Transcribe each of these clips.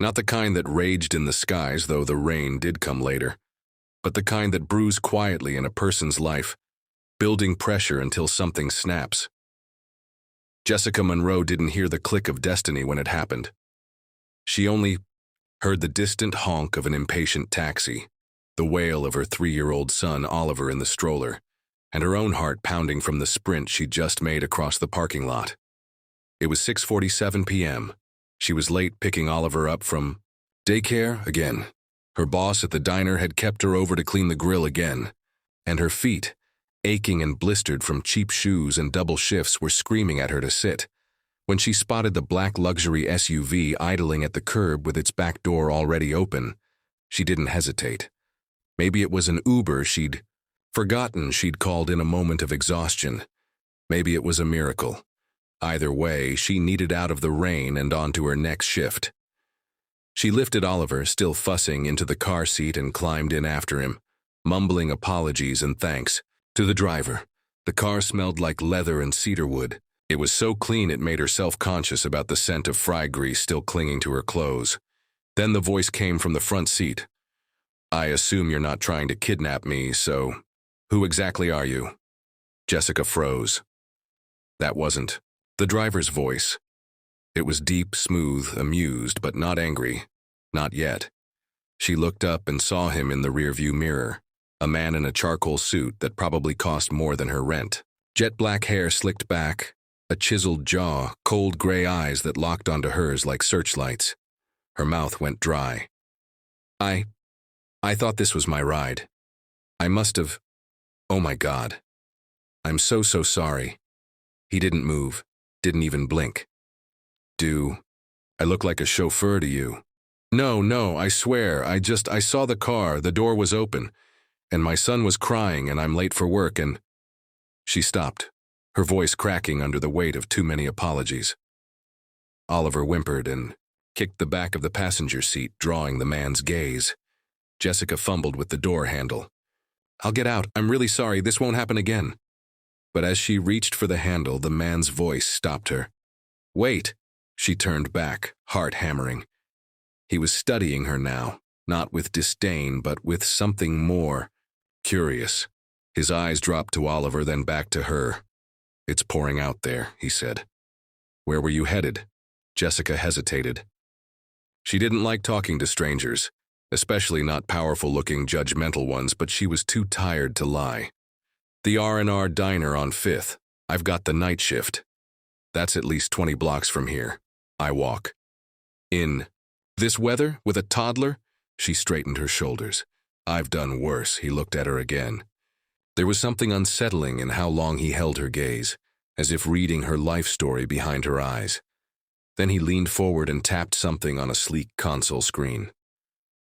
Not the kind that raged in the skies, though the rain did come later, but the kind that brews quietly in a person's life, building pressure until something snaps. Jessica Monroe didn't hear the click of destiny when it happened. She only heard the distant honk of an impatient taxi, the wail of her 3-year-old son Oliver in the stroller, and her own heart pounding from the sprint she'd just made across the parking lot. It was 6:47 p.m. She was late picking Oliver up from daycare again. Her boss at the diner had kept her over to clean the grill again, and her feet, aching and blistered from cheap shoes and double shifts, were screaming at her to sit. When she spotted the black luxury SUV idling at the curb with its back door already open, she didn't hesitate. Maybe it was an Uber she'd forgotten she'd called in a moment of exhaustion. Maybe it was a miracle. Either way, she needed out of the rain and on to her next shift. She lifted Oliver, still fussing, into the car seat and climbed in after him, mumbling apologies and thanks to the driver. The car smelled like leather and cedarwood. It was so clean it made her self-conscious about the scent of fry grease still clinging to her clothes. Then the voice came from the front seat. "I assume you're not trying to kidnap me, so who exactly are you?" Jessica froze. That wasn't the driver's voice. It was deep, smooth, amused, but not angry. Not yet. She looked up and saw him in the rearview mirror, a man in a charcoal suit that probably cost more than her rent. Jet black hair slicked back, a chiseled jaw, cold gray eyes that locked onto hers like searchlights. Her mouth went dry. I thought this was my ride. I must have... Oh my God. I'm so sorry." He didn't move, didn't even blink. "Do I look like a chauffeur to you?" No, I swear, I saw the car, the door was open, and my son was crying and I'm late for work and..." She stopped, her voice cracking under the weight of too many apologies. Oliver whimpered and kicked the back of the passenger seat, drawing the man's gaze. Jessica fumbled with the door handle. "I'll get out, I'm really sorry, this won't happen again." But as she reached for the handle, the man's voice stopped her. "Wait." She turned back, heart hammering. He was studying her now, not with disdain, but with something more. Curious. His eyes dropped to Oliver, then back to her. "It's pouring out there," he said. "Where were you headed?" Jessica hesitated. She didn't like talking to strangers, especially not powerful-looking, judgmental ones, but she was too tired to lie. "The R&R diner on 5th. I've got the night shift. That's at least 20 blocks from here. I walk." "In this weather, with a toddler?" She straightened her shoulders. "I've done worse." He looked at her again. There was something unsettling in how long he held her gaze, as if reading her life story behind her eyes. Then he leaned forward and tapped something on a sleek console screen.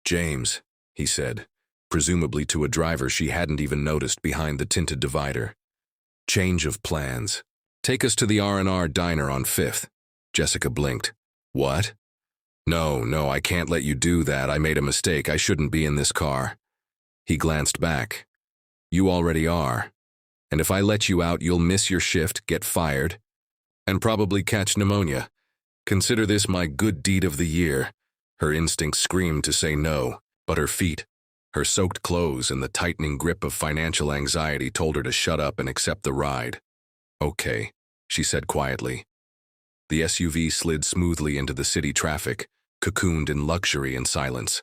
"James," he said, presumably to a driver she hadn't even noticed behind the tinted divider. "Change of plans. Take us to the R&R diner on 5th. Jessica blinked. "What?" No, I can't let you do that. I made a mistake. I shouldn't be in this car." He glanced back. "You already are. And if I let you out, you'll miss your shift, get fired, and probably catch pneumonia. Consider this my good deed of the year." Her instinct screamed to say no, but her feet, her soaked clothes, and the tightening grip of financial anxiety told her to shut up and accept the ride. "Okay," she said quietly. The SUV slid smoothly into the city traffic, cocooned in luxury and silence.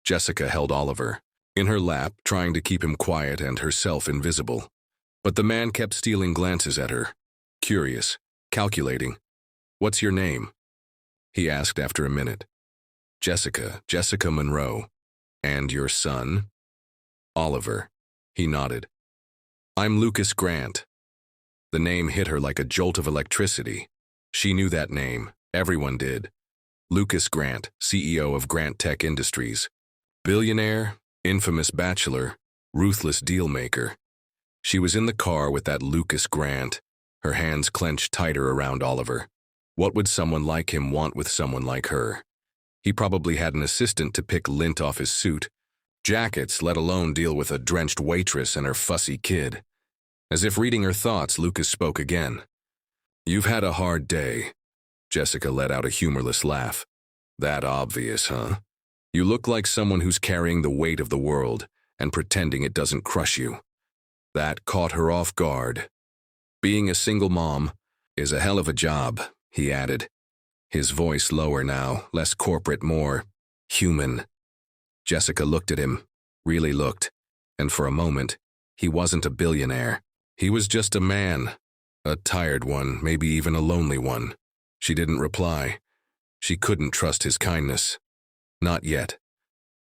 Jessica held Oliver in her lap, trying to keep him quiet and herself invisible. But the man kept stealing glances at her, curious, calculating. "What's your name?" he asked after a minute. Jessica Monroe. "And your son?" "Oliver." He nodded. "I'm Lucas Grant." The name hit her like a jolt of electricity. She knew that name. Everyone did. Lucas Grant, CEO of Grant Tech Industries. Billionaire, infamous bachelor, ruthless deal-maker. She was in the car with that Lucas Grant, her hands clenched tighter around Oliver. What would someone like him want with someone like her? He probably had an assistant to pick lint off his suit, jackets, let alone deal with a drenched waitress and her fussy kid. As if reading her thoughts, Lucas spoke again. "You've had a hard day." Jessica let out a humorless laugh. That obvious, huh? You look like someone who's carrying the weight of the world and pretending it doesn't crush you. That caught her off guard. Being a single mom is a hell of a job, he added, his voice lower now, less corporate, more human. Jessica looked at him, really looked, and for a moment, he wasn't a billionaire. He was just a man, a tired one, maybe even a lonely one. She didn't reply. She couldn't trust his kindness. Not yet.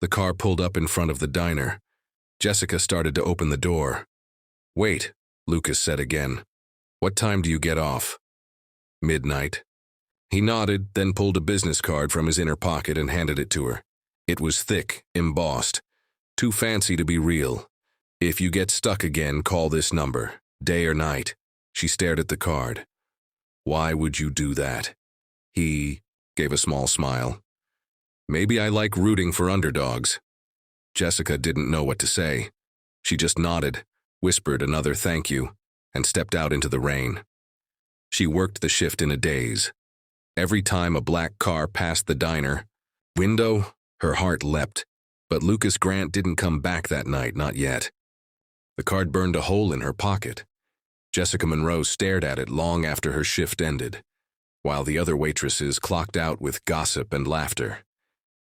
The car pulled up in front of the diner. Jessica started to open the door. "Wait," Lucas said again. "What time do you get off?" "Midnight." He nodded, then pulled a business card from his inner pocket and handed it to her. It was thick, embossed. Too fancy to be real. "If you get stuck again, call this number, day or night." She stared at the card. "Why would you do that?" He gave a small smile. "Maybe I like rooting for underdogs." Jessica didn't know what to say. She just nodded, whispered another thank you, and stepped out into the rain. She worked the shift in a daze. Every time a black car passed the diner window, her heart leapt. But Lucas Grant didn't come back that night, not yet. The card burned a hole in her pocket. Jessica Monroe stared at it long after her shift ended, while the other waitresses clocked out with gossip and laughter.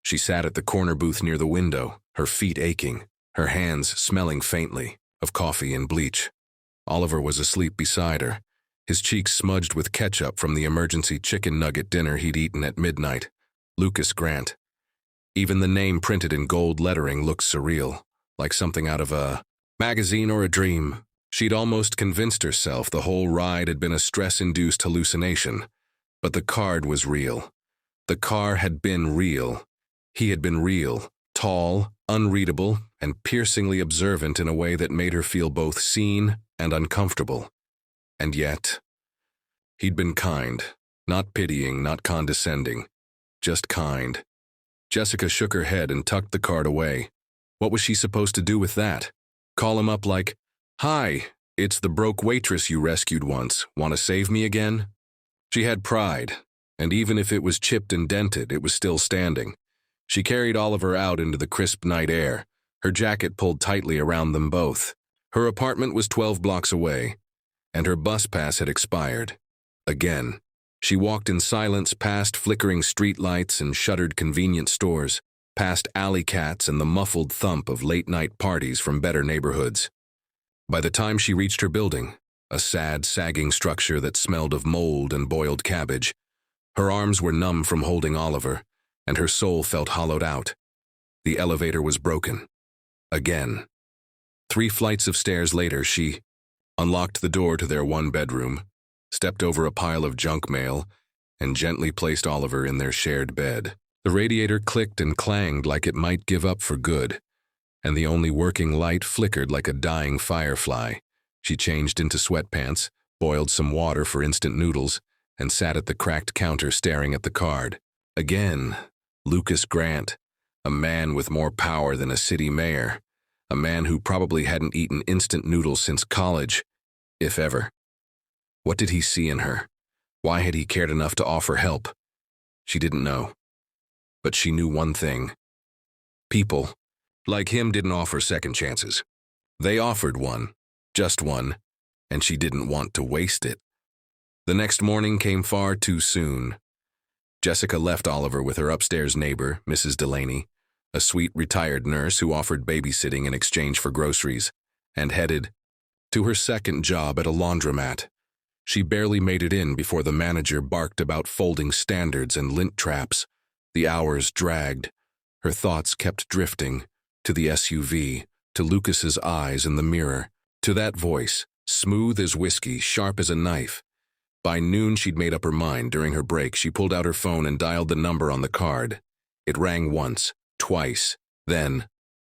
She sat at the corner booth near the window, her feet aching, her hands smelling faintly of coffee and bleach. Oliver was asleep beside her, his cheeks smudged with ketchup from the emergency chicken nugget dinner he'd eaten at midnight. Lucas Grant. Even the name printed in gold lettering looked surreal, like something out of a magazine or a dream. She'd almost convinced herself the whole ride had been a stress-induced hallucination. But the card was real. The car had been real. He had been real, tall, unreadable, and piercingly observant in a way that made her feel both seen and uncomfortable. And yet, he'd been kind, not pitying, not condescending, just kind. Jessica shook her head and tucked the card away. What was she supposed to do with that? Call him up like, "Hi, it's the broke waitress you rescued once. Want to save me again?" She had pride, and even if it was chipped and dented, it was still standing. She carried Oliver out into the crisp night air, her jacket pulled tightly around them both. Her apartment was 12 blocks away, and her bus pass had expired. Again. She walked in silence past flickering streetlights and shuttered convenience stores, past alley cats and the muffled thump of late-night parties from better neighborhoods. By the time she reached her building, a sad, sagging structure that smelled of mold and boiled cabbage, her arms were numb from holding Oliver, and her soul felt hollowed out. The elevator was broken. Again. 3 flights of stairs later, she unlocked the door to their one bedroom, stepped over a pile of junk mail, and gently placed Oliver in their shared bed. The radiator clicked and clanged like it might give up for good, and the only working light flickered like a dying firefly. She changed into sweatpants, boiled some water for instant noodles, and sat at the cracked counter staring at the card. Again, Lucas Grant, a man with more power than a city mayor, a man who probably hadn't eaten instant noodles since college, if ever. What did he see in her? Why had he cared enough to offer help? She didn't know. But she knew one thing. People, like him, didn't offer second chances. They offered one, just one, and she didn't want to waste it. The next morning came far too soon. Jessica left Oliver with her upstairs neighbor, Mrs. Delaney, a sweet retired nurse who offered babysitting in exchange for groceries, and headed to her second job at a laundromat. She barely made it in before the manager barked about folding standards and lint traps. The hours dragged. Her thoughts kept drifting, to the SUV, to Lucas's eyes in the mirror, to that voice, smooth as whiskey, sharp as a knife. By noon, she'd made up her mind. During her break, she pulled out her phone and dialed the number on the card. It rang once, twice, then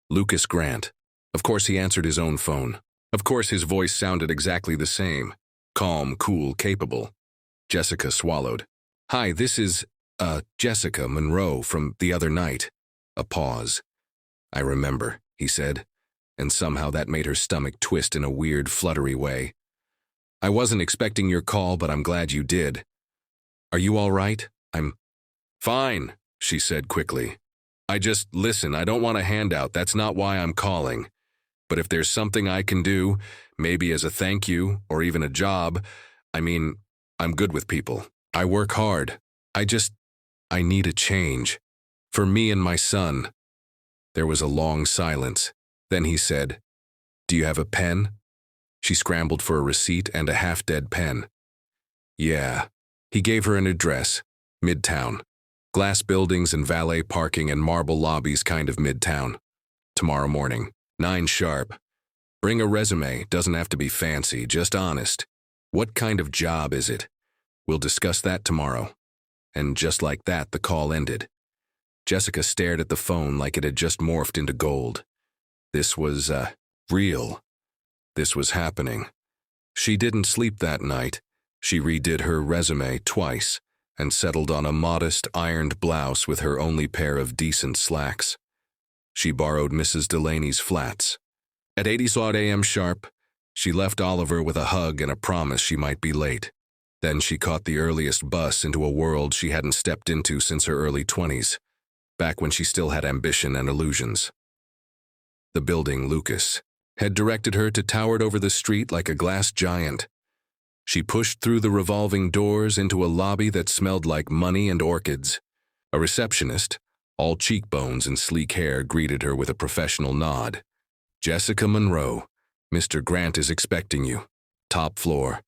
Lucas Grant. Of course, he answered his own phone. Of course, his voice sounded exactly the same. Calm, cool, capable. Jessica swallowed. "Hi, this is, Jessica Monroe from the other night." A pause. "I remember," he said, and somehow that made her stomach twist in a weird, fluttery way. "I wasn't expecting your call, but I'm glad you did. Are you all right?" "I'm fine," she said quickly. Listen, I don't want a handout, that's not why I'm calling. But if there's something I can do, maybe as a thank you, or even a job, I'm good with people. I work hard. I need a change. For me and my son. There was a long silence. Then he said, "Do you have a pen?" She scrambled for a receipt and a half-dead pen. Yeah. He gave her an address. Midtown. Glass buildings and valet parking and marble lobbies kind of midtown. Tomorrow morning, 9 sharp. Bring a resume, doesn't have to be fancy, just honest. What kind of job is it? We'll discuss that tomorrow. And just like that, the call ended. Jessica stared at the phone like it had just morphed into gold. This was, real. This was happening. She didn't sleep that night. She redid her resume twice and settled on a modest ironed blouse with her only pair of decent slacks. She borrowed Mrs. Delaney's flats. At 8 a.m. sharp, she left Oliver with a hug and a promise she might be late. Then she caught the earliest bus into a world she hadn't stepped into since her early 20s, back when she still had ambition and illusions. The building Lucas had directed her to towered over the street like a glass giant. She pushed through the revolving doors into a lobby that smelled like money and orchids. A receptionist, all cheekbones and sleek hair, greeted her with a professional nod. "Jessica Monroe, Mr. Grant is expecting you. Top floor."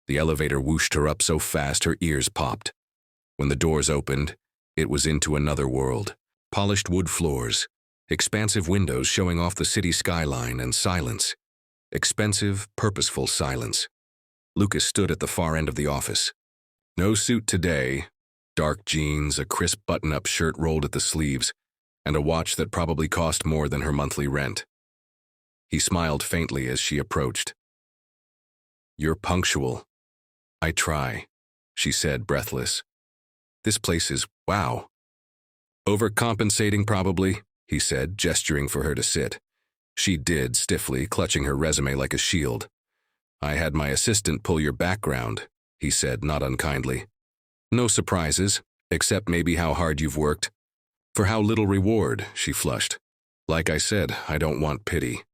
The elevator whooshed her up so fast her ears popped. When the doors opened, it was into another world. Polished wood floors, expansive windows showing off the city skyline, and silence. Expensive, purposeful silence. Lucas stood at the far end of the office. No suit today. Dark jeans, a crisp button-up shirt rolled at the sleeves, and a watch that probably cost more than her monthly rent. He smiled faintly as she approached. "You're punctual." "I try," she said, breathless. "This place is wow." "Overcompensating, probably," he said, gesturing for her to sit. She did, stiffly, clutching her resume like a shield. "I had my assistant pull your background," he said, not unkindly. "No surprises, except maybe how hard you've worked." "For how little reward," she flushed. "Like I said, I don't want pity."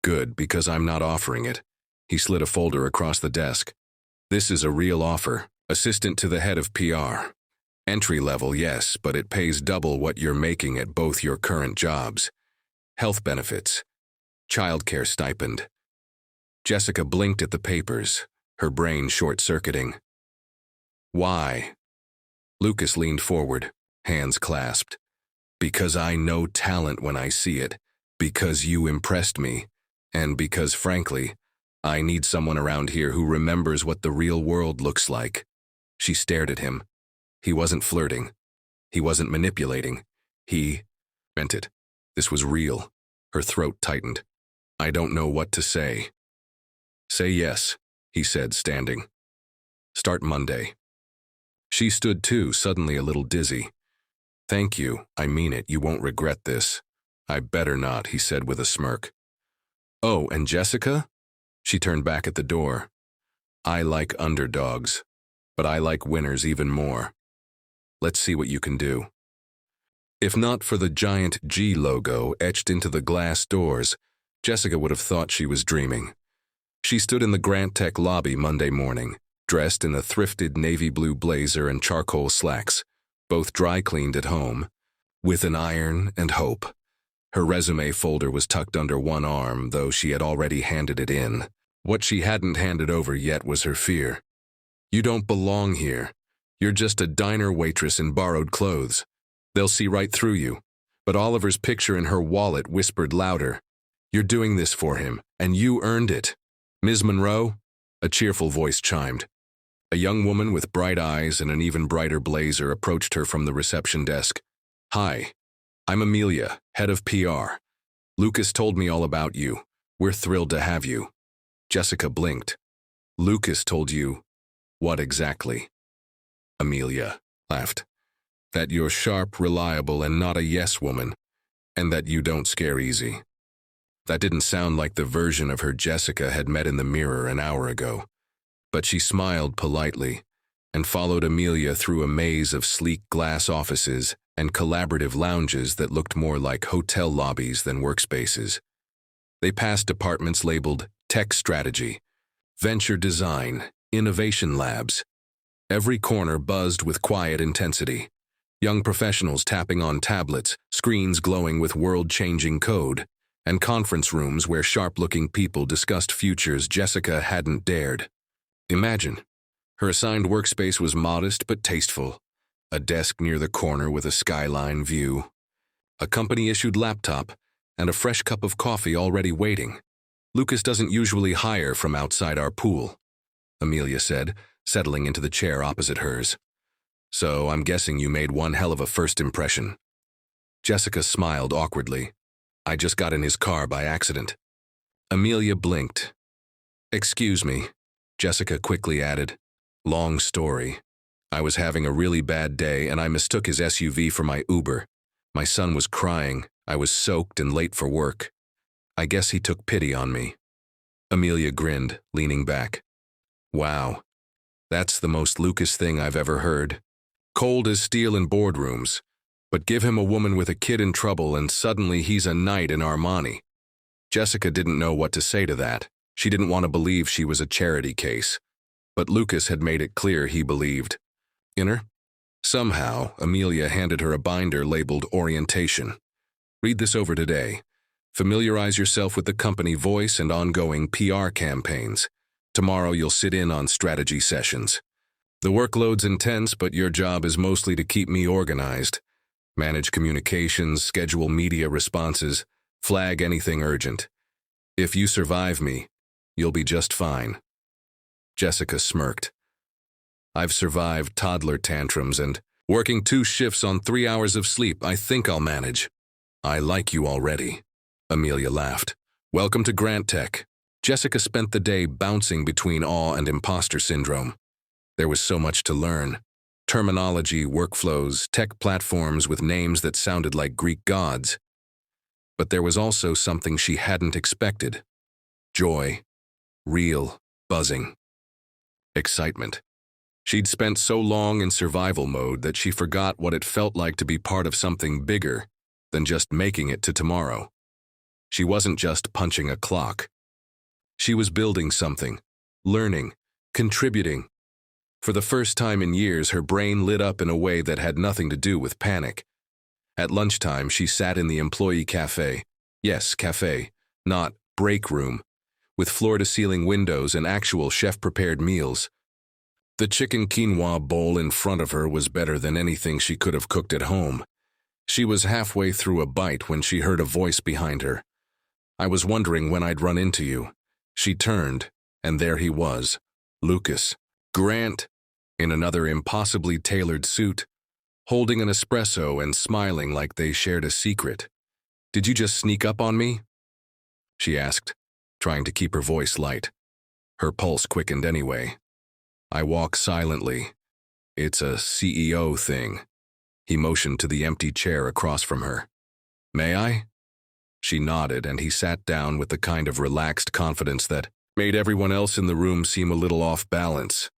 "Good, because I'm not offering it." He slid a folder across the desk. "This is a real offer. Assistant to the head of PR. Entry level, yes, but it pays double what you're making at both your current jobs. Health benefits. Childcare stipend." Jessica blinked at the papers, her brain short-circuiting. "Why?" Lucas leaned forward, hands clasped. "Because I know talent when I see it, because you impressed me, and because, frankly, I need someone around here who remembers what the real world looks like." She stared at him. He wasn't flirting. He wasn't manipulating. He meant it. This was real. Her throat tightened. "I don't know what to say." "Say yes," he said, standing. "Start Monday." She stood too, suddenly a little dizzy. "Thank you, I mean it, you won't regret this." "I better not," he said with a smirk. "Oh, and Jessica?" She turned back at the door. "I like underdogs, but I like winners even more. Let's see what you can do." If not for the giant G logo etched into the glass doors, Jessica would have thought she was dreaming. She stood in the Grant Tech lobby Monday morning, dressed in a thrifted navy blue blazer and charcoal slacks, both dry cleaned at home, with an iron and hope. Her resume folder was tucked under one arm, though she had already handed it in. What she hadn't handed over yet was her fear. "You don't belong here. You're just a diner waitress in borrowed clothes. They'll see right through you." But Oliver's picture in her wallet whispered louder. "You're doing this for him, and you earned it." "Ms. Monroe?" A cheerful voice chimed. A young woman with bright eyes and an even brighter blazer approached her from the reception desk. "Hi, I'm Amelia, head of PR. Lucas told me all about you. We're thrilled to have you." Jessica blinked. "Lucas told you what exactly?" Amelia laughed. "That you're sharp, reliable, and not a yes woman, and that you don't scare easy." That didn't sound like the version of her Jessica had met in the mirror an hour ago. But she smiled politely and followed Amelia through a maze of sleek glass offices and collaborative lounges that looked more like hotel lobbies than workspaces. They passed departments labeled Tech Strategy, Venture Design, Innovation Labs. Every corner buzzed with quiet intensity. Young professionals tapping on tablets, screens glowing with world-changing code, and conference rooms where sharp-looking people discussed futures Jessica hadn't dared. Imagine. Her assigned workspace was modest but tasteful. A desk near the corner with a skyline view. A company-issued laptop, and a fresh cup of coffee already waiting. "Lucas doesn't usually hire from outside our pool," Amelia said, settling into the chair opposite hers. "So I'm guessing you made one hell of a first impression." Jessica smiled awkwardly. "I just got in his car by accident." Amelia blinked. "Excuse me," Jessica quickly added. "Long story. I was having a really bad day and I mistook his SUV for my Uber. My son was crying, I was soaked and late for work. I guess he took pity on me." Amelia grinned, leaning back. "Wow, that's the most Lucas thing I've ever heard. Cold as steel in boardrooms, but give him a woman with a kid in trouble and suddenly he's a knight in Armani." Jessica didn't know what to say to that. She didn't want to believe she was a charity case. But Lucas had made it clear he believed. Somehow, Amelia handed her a binder labeled Orientation. "Read this over today. Familiarize yourself with the company voice and ongoing PR campaigns. Tomorrow you'll sit in on strategy sessions. The workload's intense, but your job is mostly to keep me organized. Manage communications, schedule media responses, flag anything urgent. If you survive me, you'll be just fine." Jessica smirked. "I've survived toddler tantrums and working 2 shifts on 3 hours of sleep. I think I'll manage." "I like you already," Amelia laughed. "Welcome to Grant Tech." Jessica spent the day bouncing between awe and imposter syndrome. There was so much to learn. Terminology, workflows, tech platforms with names that sounded like Greek gods. But there was also something she hadn't expected. Joy. Real. Buzzing. Excitement. She'd spent so long in survival mode that she forgot what it felt like to be part of something bigger than just making it to tomorrow. She wasn't just punching a clock. She was building something, learning, contributing. For the first time in years, her brain lit up in a way that had nothing to do with panic. At lunchtime, she sat in the employee cafe. Yes, cafe, not break room, with floor-to-ceiling windows and actual chef-prepared meals. The chicken quinoa bowl in front of her was better than anything she could have cooked at home. She was halfway through a bite when she heard a voice behind her. "I was wondering when I'd run into you." She turned, and there he was, Lucas Grant, in another impossibly tailored suit, holding an espresso and smiling like they shared a secret. "Did you just sneak up on me?" she asked, trying to keep her voice light. Her pulse quickened anyway. "I walk silently. It's a CEO thing." He motioned to the empty chair across from her. "May I?" She nodded, and he sat down with the kind of relaxed confidence that made everyone else in the room seem a little off balance.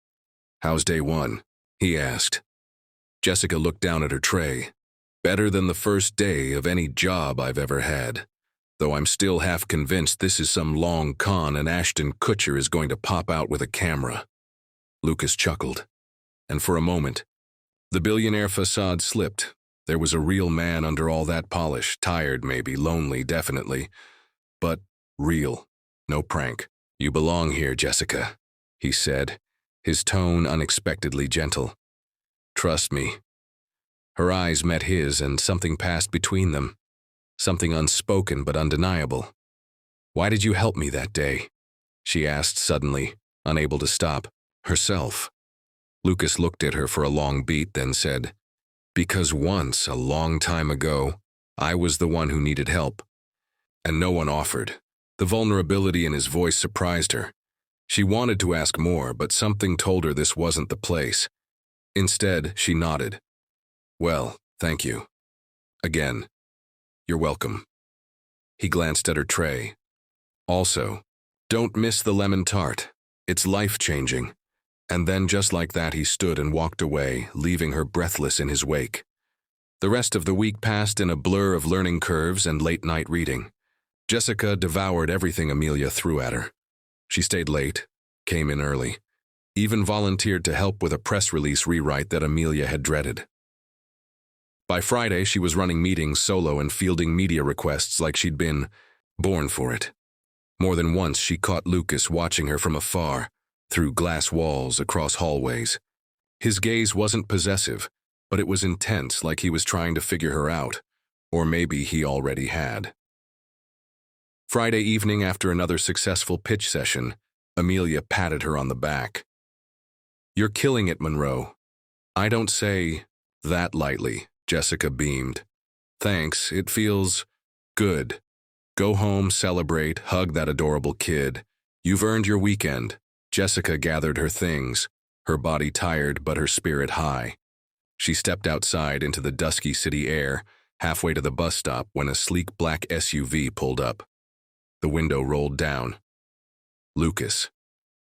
"How's day 1?" he asked. Jessica looked down at her tray. "Better than the first day of any job I've ever had. Though I'm still half convinced this is some long con and Ashton Kutcher is going to pop out with a camera." Lucas chuckled. And for a moment, the billionaire facade slipped. There was a real man under all that polish, tired maybe, lonely definitely, but real, no prank. "You belong here, Jessica," he said, his tone unexpectedly gentle. "Trust me." Her eyes met his and something passed between them, something unspoken but undeniable. "Why did you help me that day?" she asked suddenly, unable to stop herself. Lucas looked at her for a long beat, then said, "Because once, a long time ago, I was the one who needed help. And no one offered." The vulnerability in his voice surprised her. She wanted to ask more, but something told her this wasn't the place. Instead, she nodded. "Well, thank you. Again. You're welcome." He glanced at her tray. "Also, don't miss the lemon tart. It's life-changing." And then just like that he stood and walked away, leaving her breathless in his wake. The rest of the week passed in a blur of learning curves and late-night reading. Jessica devoured everything Amelia threw at her. She stayed late, came in early, even volunteered to help with a press release rewrite that Amelia had dreaded. By Friday, she was running meetings solo and fielding media requests like she'd been born for it. More than once, she caught Lucas watching her from afar, through glass walls, across hallways. His gaze wasn't possessive, but it was intense, like he was trying to figure her out, or maybe he already had. Friday evening, after another successful pitch session, Amelia patted her on the back. "You're killing it, Monroe." "I don't say that lightly," Jessica beamed. "Thanks, it feels good. Go home, celebrate, hug that adorable kid. You've earned your weekend." Jessica gathered her things, her body tired but her spirit high. She stepped outside into the dusky city air, halfway to the bus stop when a sleek black SUV pulled up. The window rolled down. Lucas.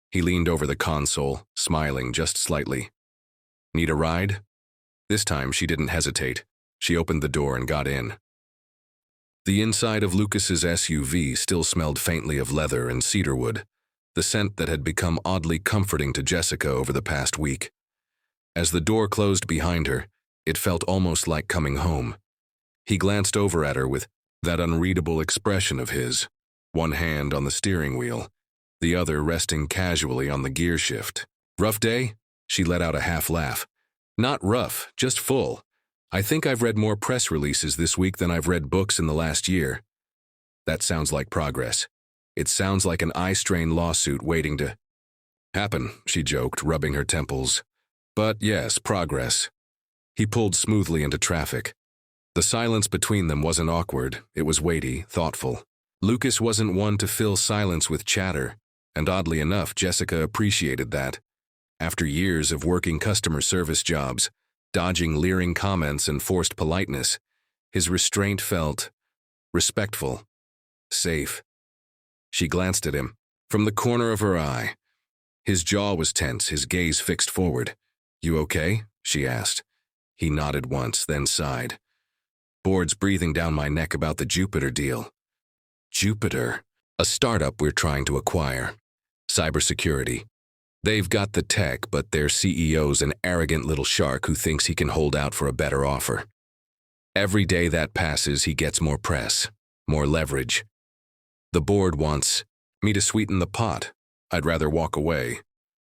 He leaned over the console, smiling just slightly. "Need a ride?" This time she didn't hesitate. She opened the door and got in. The inside of Lucas's SUV still smelled faintly of leather and cedarwood, the scent that had become oddly comforting to Jessica over the past week. As the door closed behind her, it felt almost like coming home. He glanced over at her with that unreadable expression of his, one hand on the steering wheel, the other resting casually on the gear shift. "Rough day?" She let out a half laugh. "Not rough, just full. I think I've read more press releases this week than I've read books in the last year." "That sounds like progress. It sounds like an eye-strain lawsuit waiting to happen," she joked, rubbing her temples. "But yes, progress." He pulled smoothly into traffic. The silence between them wasn't awkward, it was weighty, thoughtful. Lucas wasn't one to fill silence with chatter, and oddly enough, Jessica appreciated that. After years of working customer service jobs, dodging leering comments and forced politeness, his restraint felt respectful, safe. She glanced at him, from the corner of her eye. His jaw was tense, his gaze fixed forward. "You okay?" she asked. He nodded once, then sighed. "Board's breathing down my neck about the Jupiter deal." "Jupiter?" "A startup we're trying to acquire. Cybersecurity. They've got the tech, but their CEO's an arrogant little shark who thinks he can hold out for a better offer. Every day that passes, he gets more press, more leverage. The board wants me to sweeten the pot. I'd rather walk away."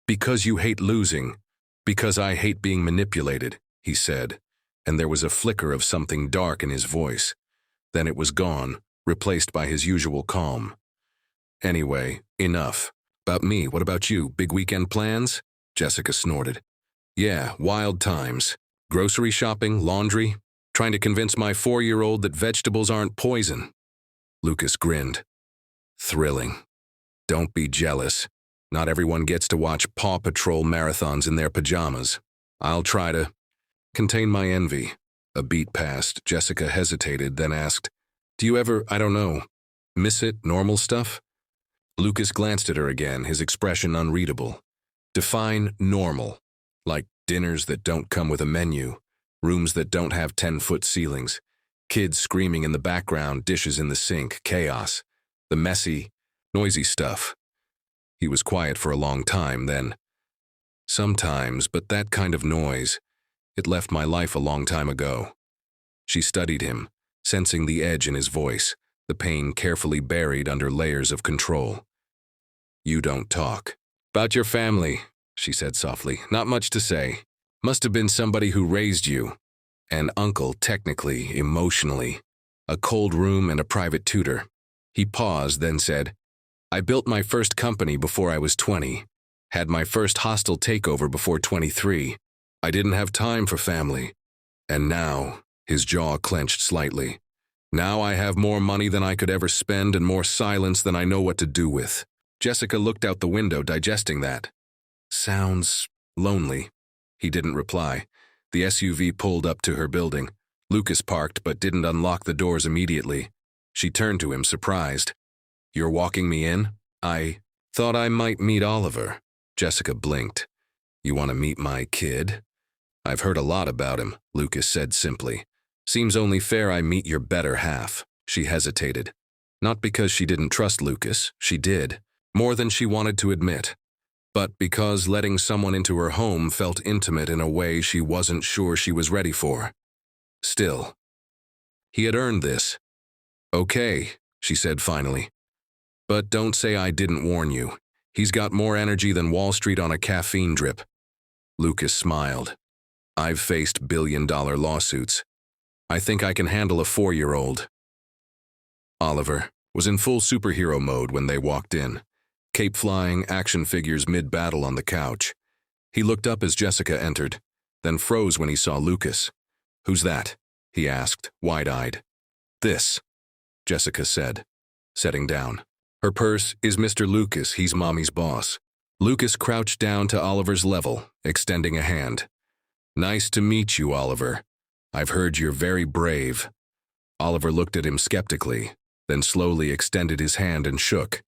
"Because you hate losing. Because I hate being manipulated," he said, and there was a flicker of something dark in his voice. Then it was gone, replaced by his usual calm. "Anyway, enough. About me, what about you? Big weekend plans?" Jessica snorted. "Yeah, wild times. Grocery shopping, laundry, trying to convince my 4-year-old that vegetables aren't poison." Lucas grinned. "Thrilling. Don't be jealous. Not everyone gets to watch Paw Patrol marathons in their pajamas. I'll try to contain my envy." A beat passed. Jessica hesitated, then asked, "Do you ever, I don't know, miss it, normal stuff?" Lucas glanced at her again, his expression unreadable. "Define normal. Like dinners that don't come with a menu, rooms that don't have 10-foot ceilings, kids screaming in the background, dishes in the sink, chaos. The messy, noisy stuff." He was quiet for a long time, then, "Sometimes, but that kind of noise, it left my life a long time ago." She studied him, sensing the edge in his voice, the pain carefully buried under layers of control. "You don't talk." "About your family," she said softly. "Not much to say. Must have been somebody who raised you. An uncle, technically, emotionally. A cold room and a private tutor." He paused, then said, "I built my first company before I was 20. Had my first hostile takeover before 23. I didn't have time for family. And now," his jaw clenched slightly, "now I have more money than I could ever spend and more silence than I know what to do with." Jessica looked out the window, digesting that. "Sounds lonely." He didn't reply. The SUV pulled up to her building. Lucas parked but didn't unlock the doors immediately. She turned to him, surprised. "You're walking me in?" "I thought I might meet Oliver." Jessica blinked. "You want to meet my kid?" "I've heard a lot about him," Lucas said simply. Seems only fair I meet your better half. She hesitated. Not because she didn't trust Lucas, she did, more than she wanted to admit, but because letting someone into her home felt intimate in a way she wasn't sure she was ready for. Still, he had earned this. Okay, she said finally. But don't say I didn't warn you. He's got more energy than Wall Street on a caffeine drip. Lucas smiled. I've faced billion-dollar lawsuits. I think I can handle a 4-year-old. Oliver was in full superhero mode when they walked in, cape-flying action figures mid-battle on the couch. He looked up as Jessica entered, then froze when he saw Lucas. Who's that? He asked, wide-eyed. This, Jessica said, setting down. Her purse is Mr. Lucas, he's Mommy's boss. Lucas crouched down to Oliver's level, extending a hand. Nice to meet you, Oliver. I've heard you're very brave. Oliver looked at him skeptically, then slowly extended his hand and shook.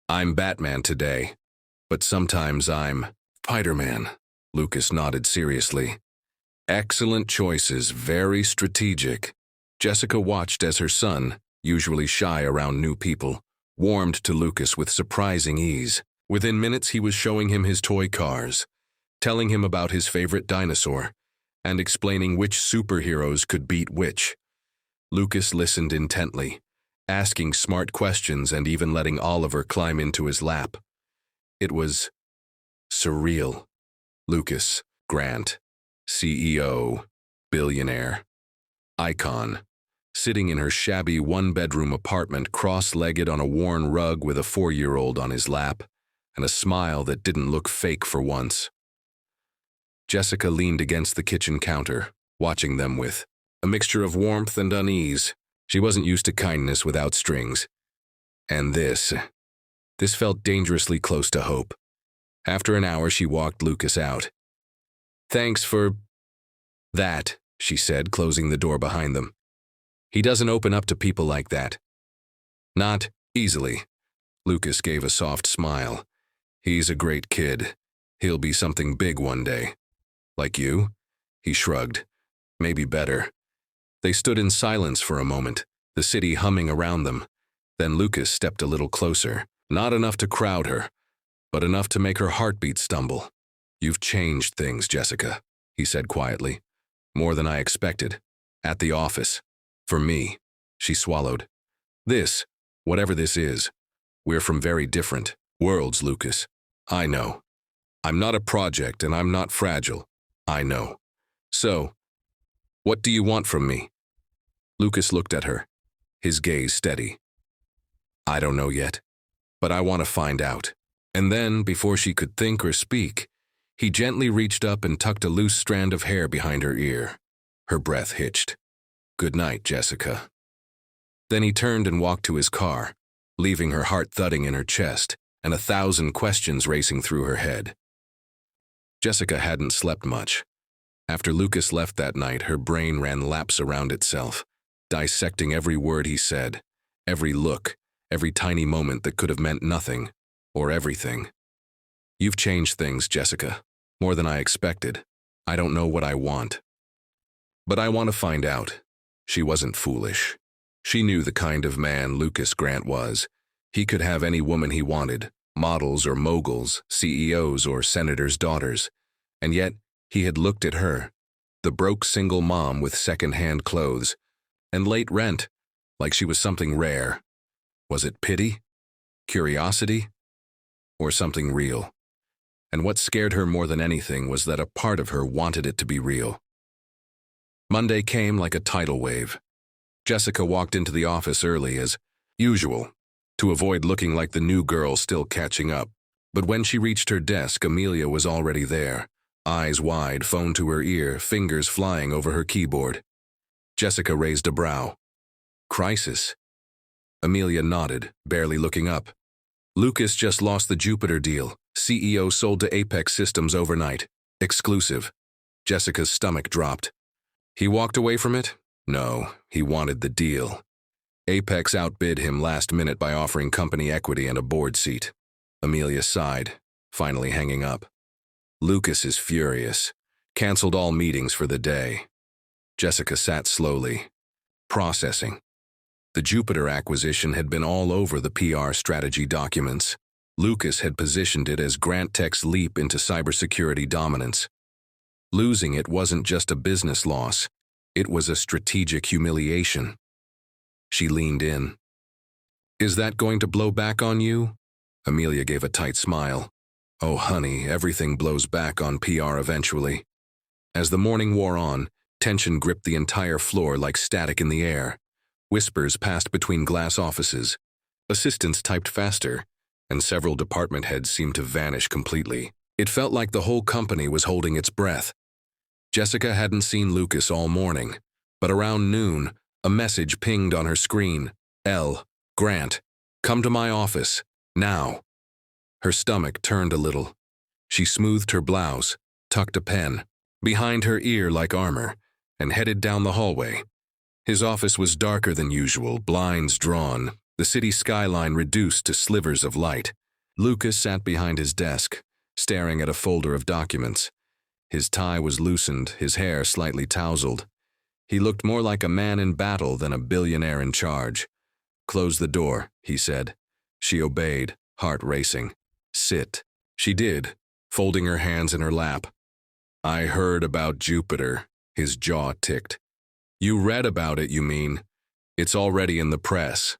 I'm Batman today, but sometimes I'm Spider-Man. Lucas nodded seriously. Excellent choices, very strategic. Jessica watched as her son, usually shy around new people, warmed to Lucas with surprising ease. Within minutes he was showing him his toy cars, telling him about his favorite dinosaur, and explaining which superheroes could beat which. Lucas listened intently, asking smart questions and even letting Oliver climb into his lap. It was surreal. Lucas Grant, CEO, billionaire, icon, sitting in her shabby one-bedroom apartment cross-legged on a worn rug with a 4-year-old on his lap and a smile that didn't look fake for once. Jessica leaned against the kitchen counter, watching them with a mixture of warmth and unease. She wasn't used to kindness without strings. And this felt dangerously close to hope. After an hour, she walked Lucas out. Thanks for that, she said, closing the door behind them. He doesn't open up to people like that. Not easily. Lucas gave a soft smile. He's a great kid. He'll be something big one day. Like you? He shrugged. Maybe better. They stood in silence for a moment, the city humming around them. Then Lucas stepped a little closer, not enough to crowd her, but enough to make her heartbeat stumble. You've changed things, Jessica, he said quietly. More than I expected. At the office. For me. She swallowed. This, whatever this is, we're from very different worlds, Lucas. I know. I'm not a project and I'm not fragile. I know. So, what do you want from me? Lucas looked at her, his gaze steady. I don't know yet, but I want to find out. And then, before she could think or speak, he gently reached up and tucked a loose strand of hair behind her ear. Her breath hitched. Good night, Jessica. Then he turned and walked to his car, leaving her heart thudding in her chest and 1,000 questions racing through her head. Jessica hadn't slept much. After Lucas left that night, her brain ran laps around itself, dissecting every word he said, every look, every tiny moment that could have meant nothing, or everything. You've changed things, Jessica, more than I expected. I don't know what I want. But I want to find out. She wasn't foolish. She knew the kind of man Lucas Grant was. He could have any woman he wanted, models or moguls, CEOs or senators' daughters. And yet, he had looked at her, the broke single mom with second-hand clothes, and late rent, like she was something rare. Was it pity? Curiosity? Or something real? And what scared her more than anything was that a part of her wanted it to be real. Monday came like a tidal wave. Jessica walked into the office early as usual, to avoid looking like the new girl still catching up. But when she reached her desk, Amelia was already there, eyes wide, phone to her ear, fingers flying over her keyboard. Jessica raised a brow. Crisis? Amelia nodded, barely looking up. Lucas just lost the Jupiter deal. CEO sold to Apex Systems overnight. Exclusive. Jessica's stomach dropped. He walked away from it? No, he wanted the deal. Apex outbid him last minute by offering company equity and a board seat. Amelia sighed, finally hanging up. Lucas is furious. Canceled all meetings for the day. Jessica sat slowly, processing. The Jupiter acquisition had been all over the PR strategy documents. Lucas had positioned it as Grant Tech's leap into cybersecurity dominance. Losing it wasn't just a business loss, it was a strategic humiliation. She leaned in. "Is that going to blow back on you?" Amelia gave a tight smile. "Oh, honey, everything blows back on PR eventually." As the morning wore on, tension gripped the entire floor like static in the air. Whispers passed between glass offices. Assistants typed faster, and several department heads seemed to vanish completely. It felt like the whole company was holding its breath. Jessica hadn't seen Lucas all morning, but around noon, a message pinged on her screen. Grant, come to my office, now." Her stomach turned a little. She smoothed her blouse, tucked a pen behind her ear like armor, and headed down the hallway. His office was darker than usual, blinds drawn, the city skyline reduced to slivers of light. Lucas sat behind his desk, staring at a folder of documents. His tie was loosened, his hair slightly tousled. He looked more like a man in battle than a billionaire in charge. "Close the door," he said. She obeyed, heart racing. "Sit." She did, folding her hands in her lap. "I heard about Jupiter." His jaw ticked. "You read about it, you mean? It's already in the press."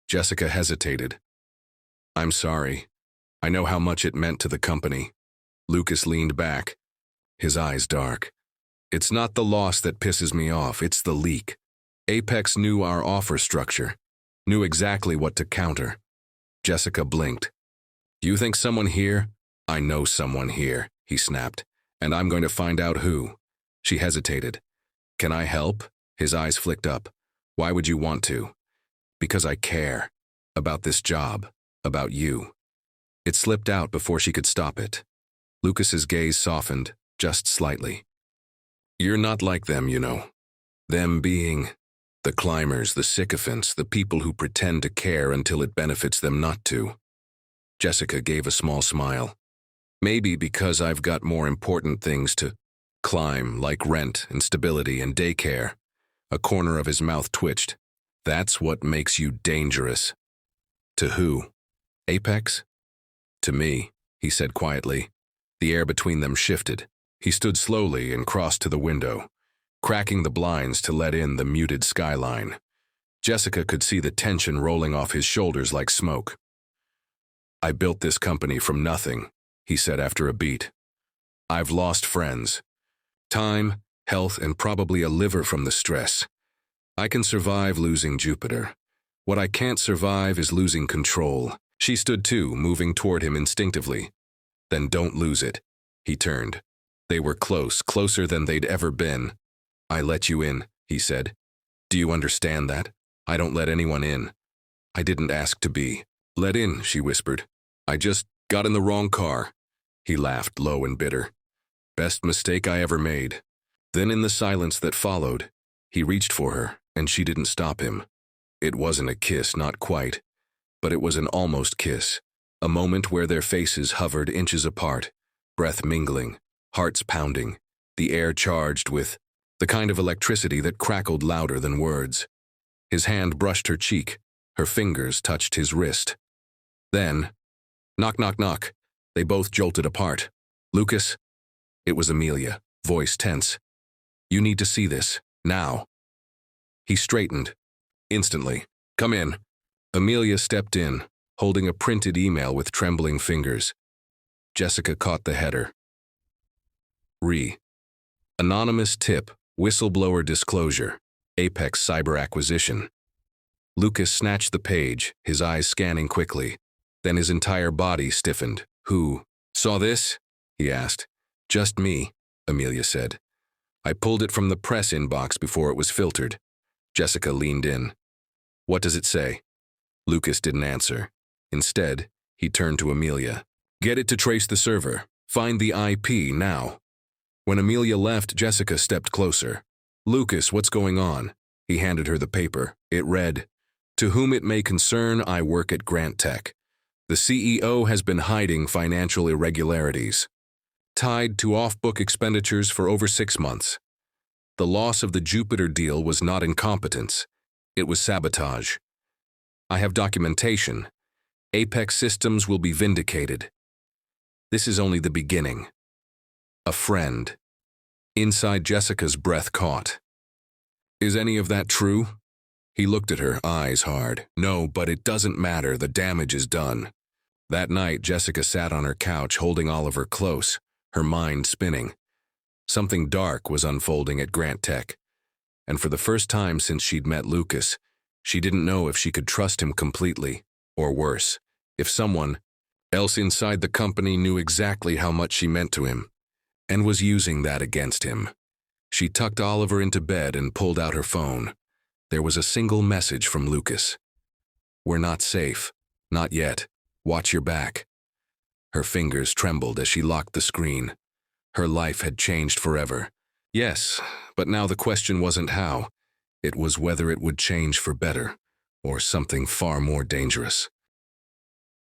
Jessica hesitated. "I'm sorry. I know how much it meant to the company." Lucas leaned back, his eyes dark. "It's not the loss that pisses me off, it's the leak. Apex knew our offer structure, knew exactly what to counter." Jessica blinked. "You think someone here?" "I know someone here," he snapped, "and I'm going to find out who." She hesitated. "Can I help?" His eyes flicked up. "Why would you want to?" "Because I care. About this job. About you." It slipped out before she could stop it. Lucas's gaze softened, just slightly. "You're not like them, you know. Them being the climbers, the sycophants, the people who pretend to care until it benefits them not to." Jessica gave a small smile. "Maybe because I've got more important things to climb, like rent and stability and daycare." A corner of his mouth twitched. "That's what makes you dangerous." "To who? Apex?" "To me," he said quietly. The air between them shifted. He stood slowly and crossed to the window, cracking the blinds to let in the muted skyline. Jessica could see the tension rolling off his shoulders like smoke. "I built this company from nothing," he said after a beat. "I've lost friends. Time, health, and probably a liver from the stress. I can survive losing Jupiter. What I can't survive is losing control." She stood too, moving toward him instinctively. "Then don't lose it." He turned. They were close, closer than they'd ever been. "I let you in," he said. "Do you understand that? I don't let anyone in. I didn't ask to be let in," she whispered. "I just got in the wrong car." He laughed, low and bitter. "Best mistake I ever made." Then in the silence that followed, he reached for her, and she didn't stop him. It wasn't a kiss, not quite, but it was an almost kiss, a moment where their faces hovered inches apart, breath mingling, hearts pounding, the air charged with the kind of electricity that crackled louder than words. His hand brushed her cheek, her fingers touched his wrist. Then, knock, knock, knock, they both jolted apart. "Lucas?" It was Amelia, voice tense. "You need to see this, now." He straightened. Instantly. "Come in." Amelia stepped in, holding a printed email with trembling fingers. Jessica caught the header. Anonymous tip, whistleblower disclosure, Apex cyber acquisition. Lucas snatched the page, his eyes scanning quickly. Then his entire body stiffened. "Who saw this?" he asked. "Just me," Amelia said. "I pulled it from the press inbox before it was filtered." Jessica leaned in. "What does it say?" Lucas didn't answer. Instead, he turned to Amelia. "Get it to trace the server. Find the IP now." When Amelia left, Jessica stepped closer. "Lucas, what's going on?" He handed her the paper. It read, "To whom it may concern, I work at Grant Tech. The CEO has been hiding financial irregularities, tied to off-book expenditures for over 6 months. The loss of the Jupiter deal was not incompetence. It was sabotage. I have documentation. Apex Systems will be vindicated. This is only the beginning. A friend. Inside Jessica's breath caught. Is any of that true? He looked at her, eyes hard. No, but it doesn't matter. The damage is done. That night, Jessica sat on her couch holding Oliver close, her mind spinning. Something dark was unfolding at Grant Tech, and for the first time since she'd met Lucas, she didn't know if she could trust him completely, or worse, if someone else inside the company knew exactly how much she meant to him, and was using that against him. She tucked Oliver into bed and pulled out her phone. There was a single message from Lucas. "We're not safe. Not yet. Watch your back." Her fingers trembled as she locked the screen. Her life had changed forever. Yes, but now the question wasn't how. It was whether it would change for better, or something far more dangerous.